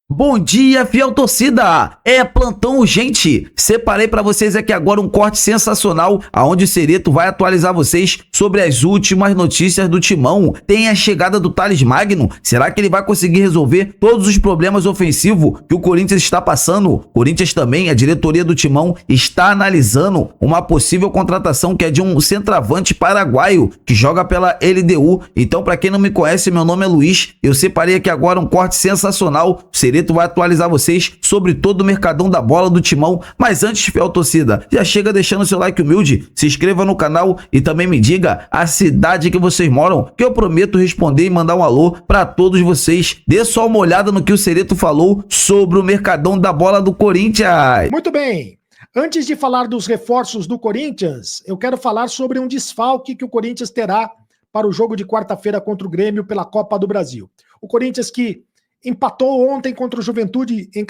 Bom dia, fiel torcida! É plantão urgente! Separei para vocês aqui agora um corte sensacional, aonde o Cereto vai atualizar vocês sobre as últimas notícias do Timão. Tem a chegada do Thales Magno. Será que ele vai conseguir resolver todos os problemas ofensivos que o Corinthians está passando? Corinthians também, a diretoria do Timão, está analisando uma possível contratação que é de um centroavante paraguaio que joga pela LDU. Então, para quem não me conhece, meu nome é Luiz. Eu separei aqui agora um corte sensacional. O Cereto vai atualizar vocês sobre todo o mercadão da bola do Timão. Mas antes, fiel torcida, já chega deixando seu like humilde, se inscreva no canal e também me diga a cidade que vocês moram, que eu prometo responder e mandar um alô para todos vocês. Dê só uma olhada no que o Cereto falou sobre o mercadão da bola do Corinthians. Muito bem. Antes de falar dos reforços do Corinthians, eu quero falar sobre um desfalque que o Corinthians terá para o jogo de quarta-feira contra o Grêmio pela Copa do Brasil. O Corinthians que empatou ontem contra o Juventude em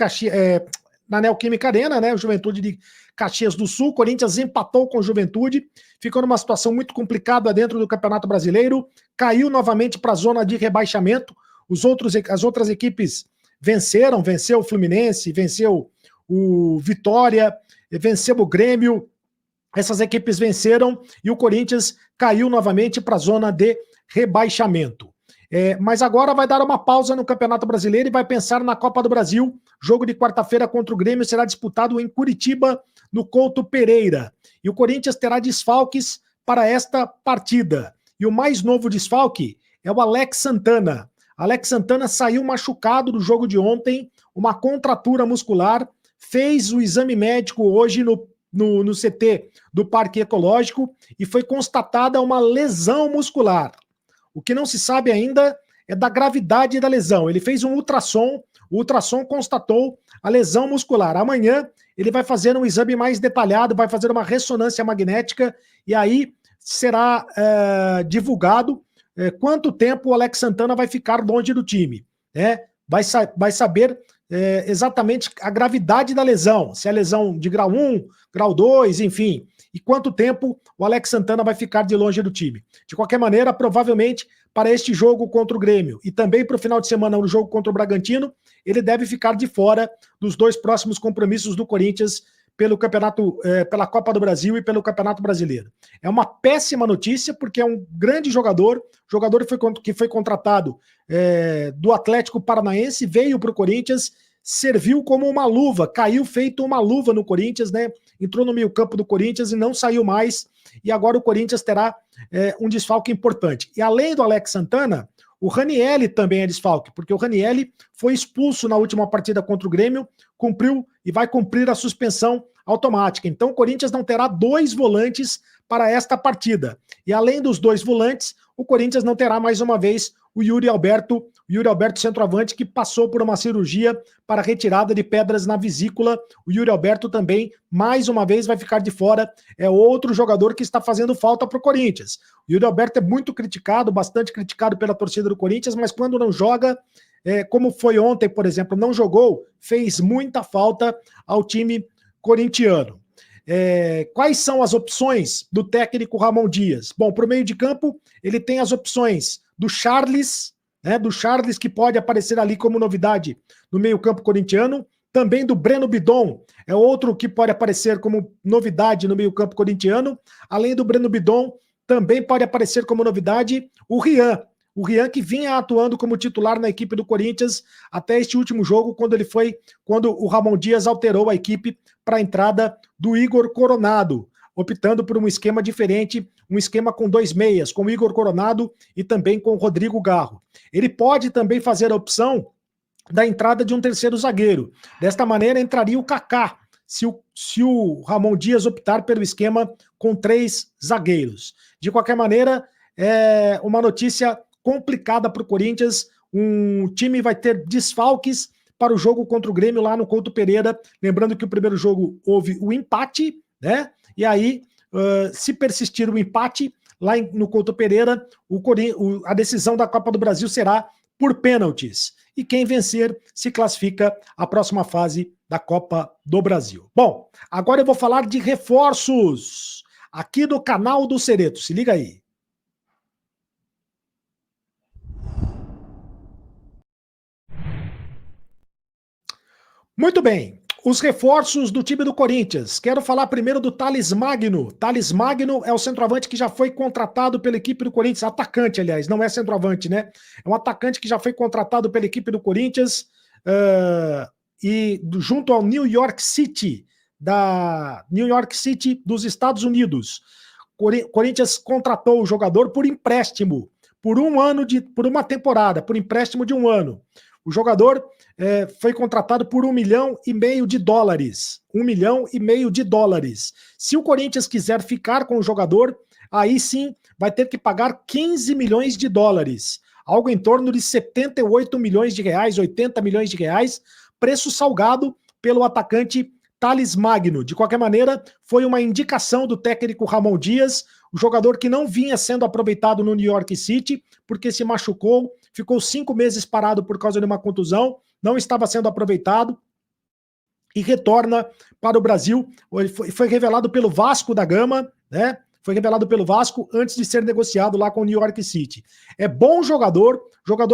na Neoquímica Arena, né? O Juventude de Caxias do Sul. O Corinthians empatou com o Juventude, ficou numa situação muito complicada dentro do Campeonato Brasileiro, caiu novamente para a zona de rebaixamento. As outras equipes venceu o Fluminense, venceu o Vitória, venceu o Grêmio. Essas equipes venceram e o Corinthians caiu novamente para a zona de rebaixamento. Mas agora vai dar uma pausa no Campeonato Brasileiro e vai pensar na Copa do Brasil. Jogo de quarta-feira contra o Grêmio será disputado em Curitiba, no Couto Pereira. E o Corinthians terá desfalques para esta partida. E o mais novo desfalque é o Alex Santana. Alex Santana saiu machucado do jogo de ontem, uma contratura muscular, fez o exame médico hoje no CT do Parque Ecológico e foi constatada uma lesão muscular. O que não se sabe ainda é da gravidade da lesão. Ele fez um ultrassom, o ultrassom constatou a lesão muscular. Amanhã ele vai fazer um exame mais detalhado, vai fazer uma ressonância magnética e aí será divulgado quanto tempo o Alex Santana vai ficar longe do time. Vai saber exatamente a gravidade da lesão, se é lesão de grau 1, grau 2, enfim, e quanto tempo o Alex Santana vai ficar de longe do time. De qualquer maneira, provavelmente para este jogo contra o Grêmio e também para o final de semana no jogo contra o Bragantino, ele deve ficar de fora dos dois próximos compromissos do Corinthians pelo campeonato, pela Copa do Brasil e pelo Campeonato Brasileiro. É uma péssima notícia, porque é um grande jogador que foi contratado do Atlético Paranaense, veio para o Corinthians, serviu como uma luva, caiu feito uma luva no Corinthians, né? Entrou no meio-campo do Corinthians e não saiu mais. E agora o Corinthians terá um desfalque importante. E além do Alex Santana, o Ranielli também é desfalque, porque o Ranielli foi expulso na última partida contra o Grêmio, cumpriu e vai cumprir a suspensão automática. Então o Corinthians não terá dois volantes para esta partida. E além dos dois volantes, o Corinthians não terá mais uma vez o Yuri Alberto centroavante, que passou por uma cirurgia para retirada de pedras na vesícula. O Yuri Alberto também, mais uma vez, vai ficar de fora. É outro jogador que está fazendo falta para o Corinthians. O Yuri Alberto é muito criticado, bastante criticado pela torcida do Corinthians, mas quando não joga, como foi ontem, por exemplo, não jogou, fez muita falta ao time corintiano. Quais são as opções do técnico Ramon Dias? Bom, para o meio de campo, ele tem as opções do Charles, que pode aparecer ali como novidade no meio-campo corintiano, também do Breno Bidon, é outro que pode aparecer como novidade no meio-campo corintiano. Além do Breno Bidon, também pode aparecer como novidade o Rian. O Rian, que vinha atuando como titular na equipe do Corinthians até este último jogo, quando o Ramon Dias alterou a equipe para a entrada do Igor Coronado, optando por um esquema diferente, um esquema com dois meias, com o Igor Coronado e também com o Rodrigo Garro. Ele pode também fazer a opção da entrada de um terceiro zagueiro. Desta maneira, entraria o Kaká, se o Ramon Dias optar pelo esquema com três zagueiros. De qualquer maneira, é uma notícia complicada para o Corinthians. Um time vai ter desfalques para o jogo contra o Grêmio lá no Couto Pereira. Lembrando que o primeiro jogo houve o empate, né? E aí, se persistir o empate lá no Couto Pereira, a decisão da Copa do Brasil será por pênaltis. E quem vencer se classifica à próxima fase da Copa do Brasil. Bom, agora eu vou falar de reforços aqui do canal do Cereto. Se liga aí. Muito bem. Os reforços do time do Corinthians. Quero falar primeiro do Thales Magno. Thales Magno é o centroavante que já foi contratado pela equipe do Corinthians. Atacante, aliás, não é centroavante, né? É um atacante que já foi contratado pela equipe do Corinthians junto ao New York City, dos Estados Unidos. Corinthians contratou o jogador por empréstimo, por uma temporada, por empréstimo de 1 ano. O jogador foi contratado por $1,5 milhão. $1,5 milhão. Se o Corinthians quiser ficar com o jogador, aí sim vai ter que pagar $15 milhões. Algo em torno de 78 milhões de reais, 80 milhões de reais, preço salgado pelo atacante Thales Magno. De qualquer maneira, foi uma indicação do técnico Ramon Dias, o jogador que não vinha sendo aproveitado no New York City, porque se machucou, ficou 5 meses parado por causa de uma contusão, não estava sendo aproveitado e retorna para o Brasil. Foi revelado pelo Vasco da Gama, né? Foi revelado pelo Vasco antes de ser negociado lá com o New York City. É bom jogador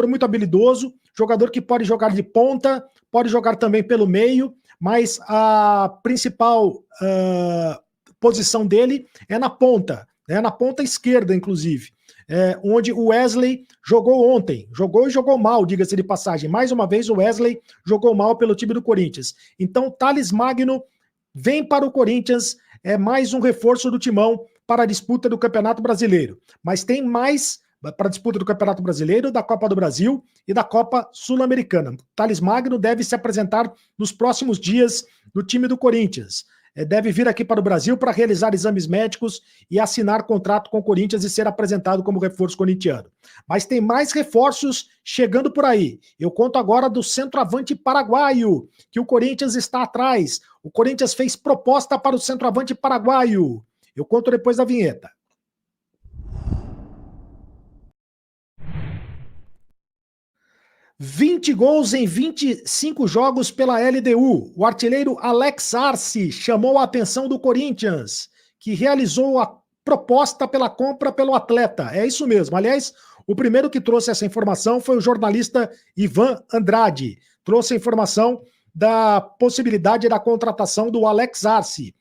muito habilidoso, jogador que pode jogar de ponta, pode jogar também pelo meio, mas a principal posição dele é na ponta esquerda, inclusive, onde o Wesley jogou ontem. Jogou e jogou mal, diga-se de passagem. Mais uma vez, o Wesley jogou mal pelo time do Corinthians. Então, Thales Magno vem para o Corinthians, é mais um reforço do Timão para a disputa do Campeonato Brasileiro. Mas tem mais para a disputa do Campeonato Brasileiro, da Copa do Brasil e da Copa Sul-Americana. Thales Magno deve se apresentar nos próximos dias no time do Corinthians. Deve vir aqui para o Brasil para realizar exames médicos e assinar contrato com o Corinthians e ser apresentado como reforço corintiano. Mas tem mais reforços chegando por aí. Eu conto agora do centroavante paraguaio, que o Corinthians está atrás. O Corinthians fez proposta para o centroavante paraguaio. Eu conto depois da vinheta. ...20 gols em 25 jogos pela LDU. O artilheiro Alex Arce chamou a atenção do Corinthians, que realizou a proposta pela compra pelo atleta. É isso mesmo. Aliás, o primeiro que trouxe essa informação foi o jornalista Ivan Andrade. Trouxe a informação da possibilidade da contratação do Alex Arce.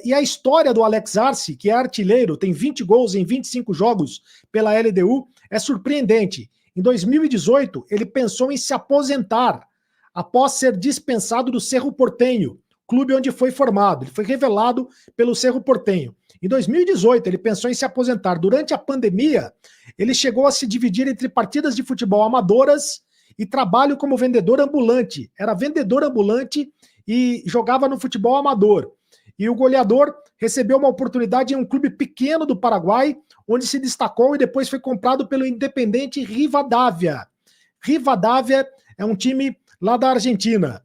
E a história do Alex Arce, que é artilheiro, tem 20 gols em 25 jogos pela LDU, é surpreendente. Em 2018, ele pensou em se aposentar após ser dispensado do Cerro Porteño, clube onde foi formado. Ele foi revelado pelo Cerro Porteño. Em 2018, ele pensou em se aposentar. Durante a pandemia, ele chegou a se dividir entre partidas de futebol amadoras e trabalho como vendedor ambulante. Era vendedor ambulante e jogava no futebol amador. E o goleador recebeu uma oportunidade em um clube pequeno do Paraguai, onde se destacou e depois foi comprado pelo Independiente Rivadavia. Rivadavia é um time lá da Argentina,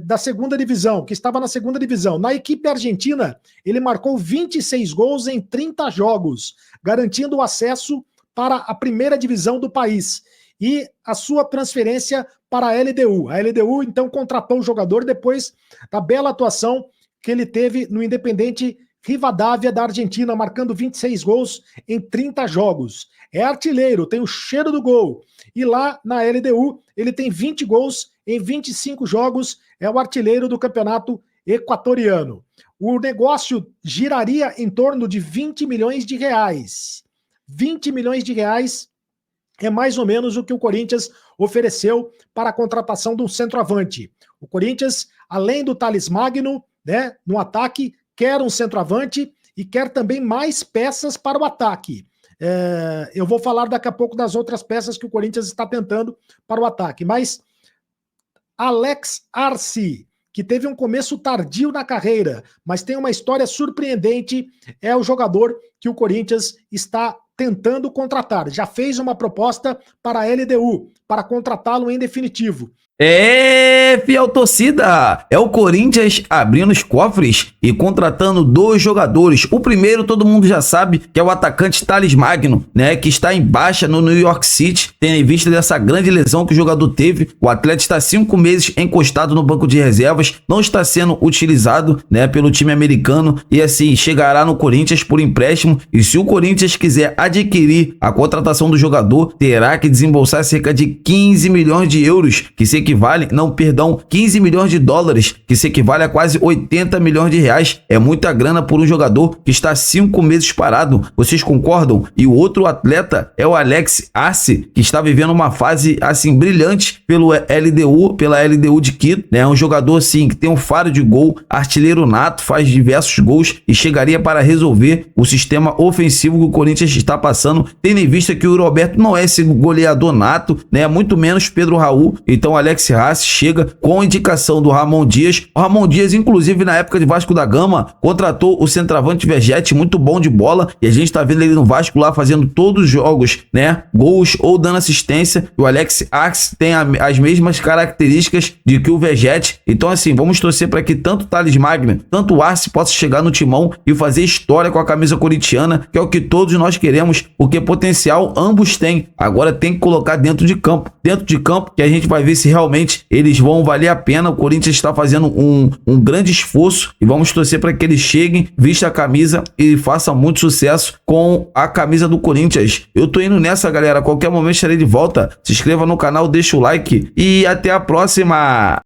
da segunda divisão, que estava na segunda divisão. Na equipe argentina, ele marcou 26 gols em 30 jogos, garantindo o acesso para a primeira divisão do país. E a sua transferência para a LDU. A LDU, então, contratou o jogador depois da bela atuação que ele teve no Independiente Rivadavia da Argentina, marcando 26 gols em 30 jogos. É artilheiro, tem o cheiro do gol. E lá na LDU, ele tem 20 gols em 25 jogos, é o artilheiro do campeonato equatoriano. O negócio giraria em torno de 20 milhões de reais. 20 milhões de reais é mais ou menos o que o Corinthians ofereceu para a contratação de um centroavante. O Corinthians, além do Thales Magno, né, no ataque, quer um centroavante e quer também mais peças para o ataque. Eu vou falar daqui a pouco das outras peças que o Corinthians está tentando para o ataque, mas Alex Arce, que teve um começo tardio na carreira, mas tem uma história surpreendente, é o jogador que o Corinthians está tentando contratar. Já fez uma proposta para a LDU, para contratá-lo em definitivo. Fiel torcida, é o Corinthians abrindo os cofres e contratando 2 jogadores. O primeiro todo mundo já sabe que é o atacante Thales Magno, né, que está em baixa no New York City, tendo em vista dessa grande lesão que o jogador teve. O atleta está 5 meses encostado no banco de reservas, não está sendo utilizado, né, pelo time americano e assim chegará no Corinthians por empréstimo. E se o Corinthians quiser adquirir a contratação do jogador, terá que desembolsar cerca de 15 milhões de euros, que se equivale, não, perdão, são 15 milhões de dólares, que se equivale a quase 80 milhões de reais. É muita grana por um jogador que está 5 meses parado. Vocês concordam? E o outro atleta é o Alex Arce, que está vivendo uma fase assim brilhante pela LDU de Quito, né? É um jogador assim que tem um faro de gol, artilheiro nato, faz diversos gols e chegaria para resolver o sistema ofensivo que o Corinthians está passando, tendo em vista que o Roberto não é esse goleador nato, né? Muito menos Pedro Raul. Então o Alex Arce chega com indicação do Ramon Dias. O Ramon Dias, inclusive, na época de Vasco da Gama, contratou o centroavante Vegete, muito bom de bola, e a gente tá vendo ele no Vasco lá fazendo todos os jogos, né? Gols ou dando assistência. O Alex Arce tem as mesmas características de que o Vegete. Então, assim, vamos torcer para que tanto o Thales Magno, tanto o Arce possa chegar no timão e fazer história com a camisa corintiana, que é o que todos nós queremos, porque potencial ambos têm. Agora tem que colocar dentro de campo, que a gente vai ver se realmente eles vão valer a pena. O Corinthians está fazendo um grande esforço e vamos torcer para que eles cheguem, vistam a camisa e façam muito sucesso com a camisa do Corinthians. Eu tô indo nessa, galera. A qualquer momento estarei de volta. Se inscreva no canal, deixa o like e até a próxima.